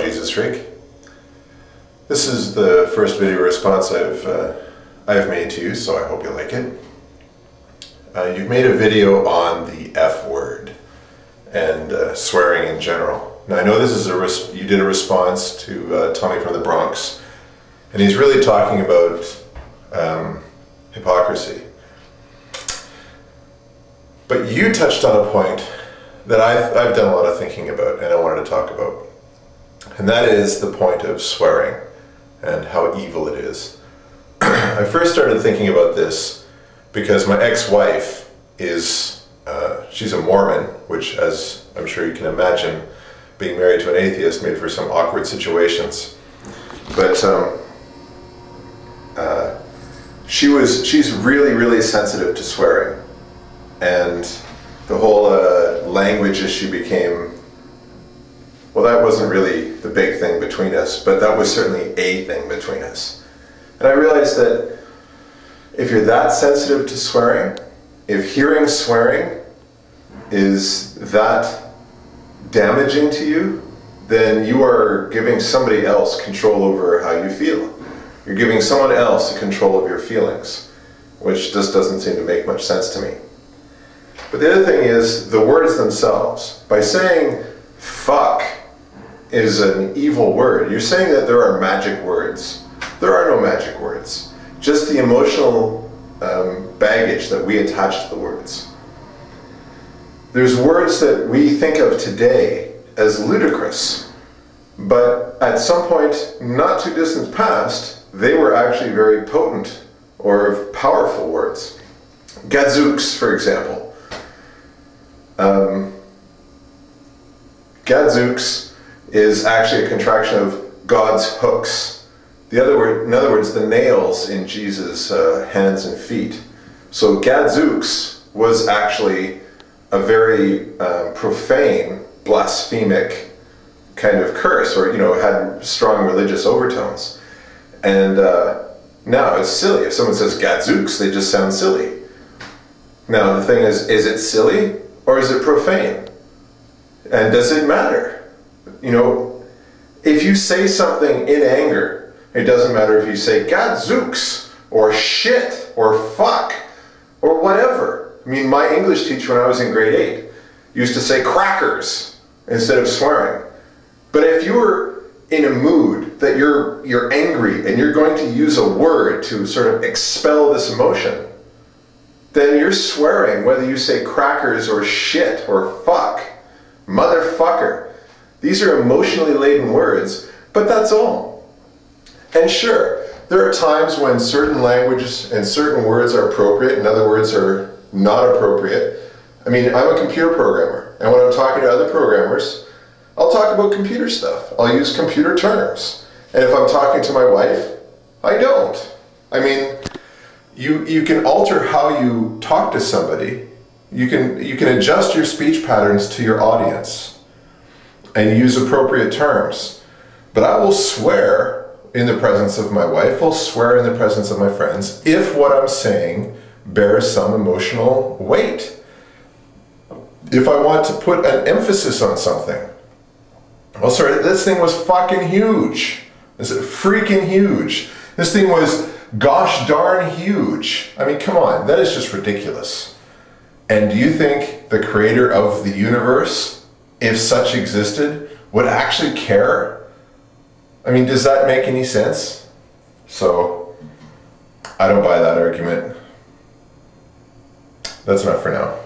Jesus Freak. This is the first video response I've made to you, so I hope you like it. You've made a video on the F word and swearing in general. Now I know this is you did a response to Tommy from the Bronx, and he's really talking about hypocrisy. But you touched on a point that I've done a lot of thinking about and I wanted to talk about. And that is the point of swearing and how evil it is. I first started thinking about this because my ex-wife is, she's a Mormon, which, as I'm sure you can imagine, being married to an atheist made for some awkward situations. But she's really, really sensitive to swearing. And the whole language issue became, well, that wasn't really the big thing between us, but that was certainly a thing between us. And I realized that if you're that sensitive to swearing, if hearing swearing is that damaging to you, then you are giving somebody else control over how you feel. You're giving someone else control of your feelings, which just doesn't seem to make much sense to me. But the other thing is the words themselves. By saying fuck is an evil word, you're saying that there are magic words. There are no magic words. Just the emotional baggage that we attach to the words. There's words that we think of today as ludicrous, but at some point, not too distant past, they were actually very potent or powerful words. Gadzooks, for example. Gadzooks is actually a contraction of God's hooks. In other words, the nails in Jesus' hands and feet. So Gadzooks was actually a very profane, blasphemic kind of curse, or had strong religious overtones. And now it's silly. If someone says Gadzooks, they just sound silly. Now the thing is it silly or is it profane? And does it matter? If you say something in anger, it doesn't matter if you say Gadzooks or shit or fuck or whatever. I mean, my English teacher when I was in grade 8 used to say crackers instead of swearing. But if you're in a mood that you're angry and you're going to use a word to sort of expel this emotion, then you're swearing whether you say crackers or shit or fuck, motherfucker. These are emotionally laden words, but that's all. And sure, there are times when certain languages and certain words are appropriate and other words are not appropriate. I mean, I'm a computer programmer, and when I'm talking to other programmers, I'll talk about computer stuff. I'll use computer terms. And if I'm talking to my wife, I don't. I mean, you can alter how you talk to somebody. You can adjust your speech patterns to your audience and use appropriate terms. But I will swear in the presence of my wife, I'll swear in the presence of my friends, if what I'm saying bears some emotional weight. If I want to put an emphasis on something. Well, sorry, this thing was fucking huge. This is freaking huge. This thing was gosh darn huge. I mean, come on, that is just ridiculous. And do you think the creator of the universe, if such existed, would actually care? I mean, does that make any sense? So, I don't buy that argument. That's enough for now.